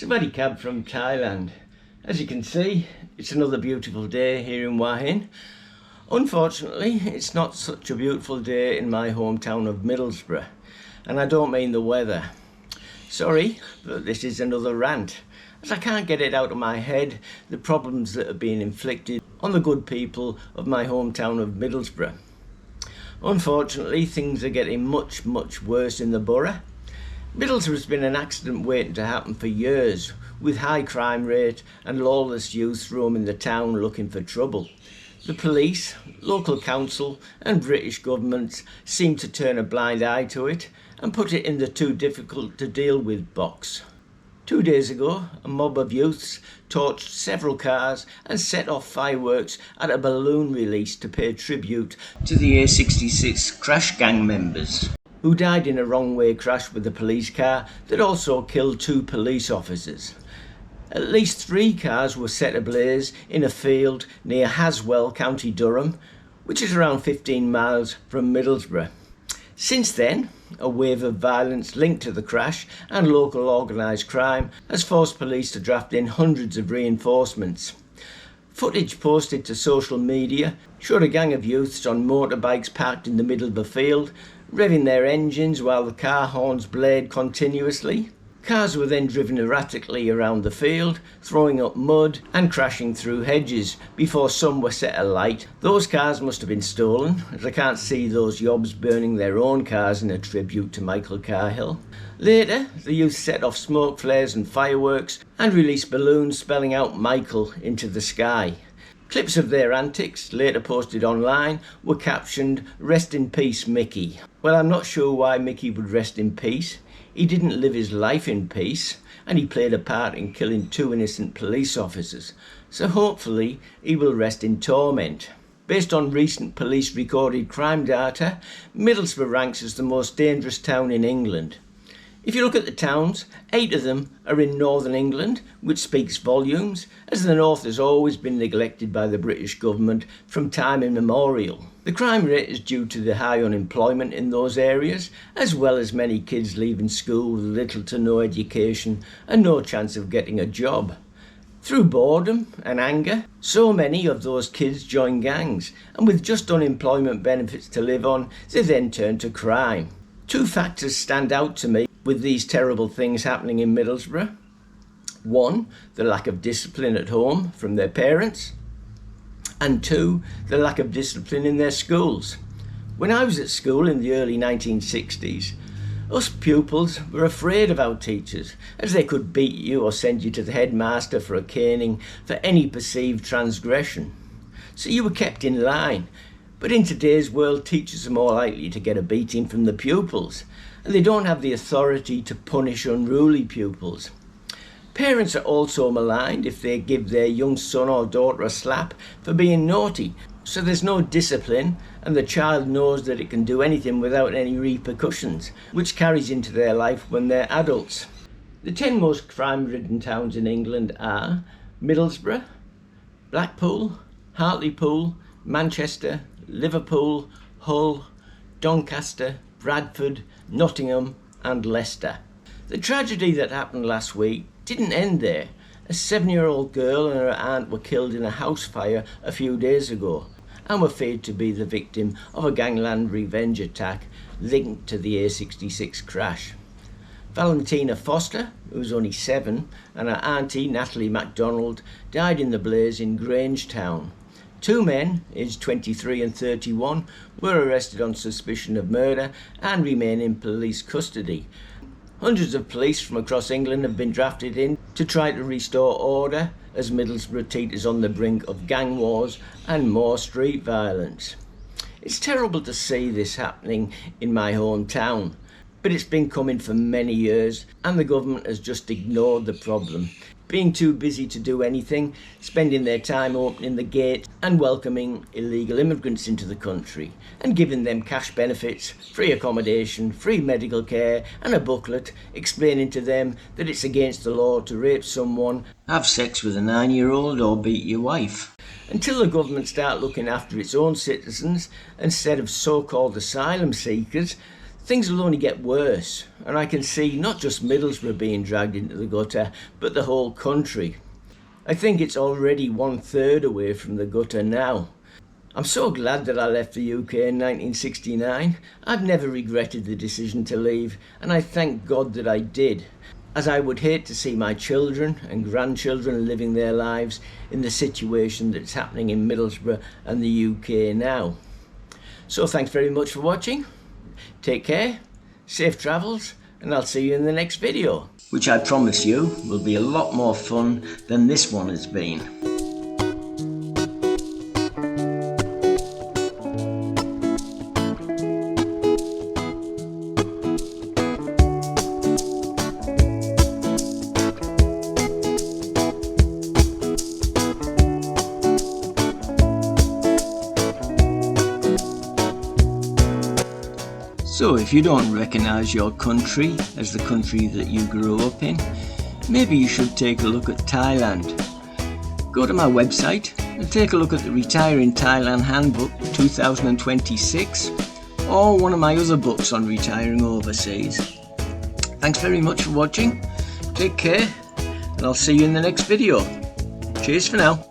It's cab from Thailand. As you can see, it's another beautiful day here in Hua Hin. Unfortunately, it's not such a beautiful day in my hometown of Middlesbrough, and I don't mean the weather. Sorry, but this is another rant, as I can't get it out of my head, the problems that are being inflicted on the good people of my hometown of Middlesbrough. Unfortunately, things are getting much worse in the borough. Middlesbrough's been an accident waiting to happen for years, with high crime rate and lawless youth roaming the town looking for trouble. The police, local council and British governments seem to turn a blind eye to it and put it in the too difficult to deal with box. 2 days ago, a mob of youths torched several cars and set off fireworks at a balloon release to pay tribute to the A66 crash gang members, who died in a wrong-way crash with a police car that also killed 2 police officers. At least 3 cars were set ablaze in a field near Haswell, County Durham, which is around 15 miles from Middlesbrough. Since then, a wave of violence linked to the crash and local organised crime has forced police to draft in hundreds of reinforcements. Footage posted to social media showed a gang of youths on motorbikes parked in the middle of the field, revving their engines while the car horns blared continuously. Cars were then driven erratically around the field, throwing up mud and crashing through hedges before some were set alight. Those cars must have been stolen, as I can't see those yobs burning their own cars in a tribute to Michael Carhill. Later, the youth set off smoke flares and fireworks and released balloons spelling out Michael into the sky. Clips of their antics, later posted online, were captioned, "Rest in peace, Mickey." Well, I'm not sure why Mickey would rest in peace. He didn't live his life in peace, and he played a part in killing 2 innocent police officers, so hopefully he will rest in torment. Based on recent police recorded crime data, Middlesbrough ranks as the most dangerous town in England. If you look at the towns, 8 of them are in northern England, which speaks volumes, as the north has always been neglected by the British government from time immemorial. The crime rate is due to the high unemployment in those areas, as well as many kids leaving school with little to no education and no chance of getting a job. Through boredom and anger, so many of those kids join gangs, and with just unemployment benefits to live on, they then turn to crime. 2 factors stand out to me with these terrible things happening in Middlesbrough. 1, the lack of discipline at home from their parents, and 2, the lack of discipline in their schools. When I was at school in the early 1960s, us pupils were afraid of our teachers, as they could beat you or send you to the headmaster for a caning for any perceived transgression. So you were kept in line. But in today's world, teachers are more likely to get a beating from the pupils, and they don't have the authority to punish unruly pupils. Parents are also maligned if they give their young son or daughter a slap for being naughty, so there's no discipline and the child knows that it can do anything without any repercussions, which carries into their life when they're adults. The 10 most crime-ridden towns in England are Middlesbrough, Blackpool, Hartlepool, Manchester, Liverpool, Hull, Doncaster, Bradford, Nottingham and Leicester. The tragedy that happened last week didn't end there. A 7-year-old girl and her aunt were killed in a house fire a few days ago and were feared to be the victim of a gangland revenge attack linked to the A66 crash. Valentina Foster, who was only 7, and her aunty Natalie MacDonald died in the blaze in Grangetown. 2 men, aged 23 and 31, were arrested on suspicion of murder and remain in police custody. Hundreds of police from across England have been drafted in to try to restore order as Middlesbrough teeters on the brink of gang wars and more street violence. It's terrible to see this happening in my hometown, but it's been coming for many years and the government has just ignored the problem, being too busy to do anything, spending their time opening the gate and welcoming illegal immigrants into the country and giving them cash benefits, free accommodation, free medical care and a booklet explaining to them that it's against the law to rape someone, have sex with a 9-year-old or beat your wife. Until the government start looking after its own citizens instead of so-called asylum seekers, things will only get worse, and I can see not just Middlesbrough being dragged into the gutter, but the whole country. I think it's already 1/3 away from the gutter now. I'm so glad that I left the UK in 1969. I've never regretted the decision to leave, and I thank God that I did, as I would hate to see my children and grandchildren living their lives in the situation that's happening in Middlesbrough and the UK now. So thanks very much for watching. Take care, safe travels, and I'll see you in the next video, which I promise you will be a lot more fun than this one has been. So if you don't recognise your country as the country that you grew up in, maybe you should take a look at Thailand. Go to my website and take a look at the Retire in Thailand Handbook 2026 or one of my other books on retiring overseas. Thanks very much for watching, take care, and I'll see you in the next video. Cheers for now.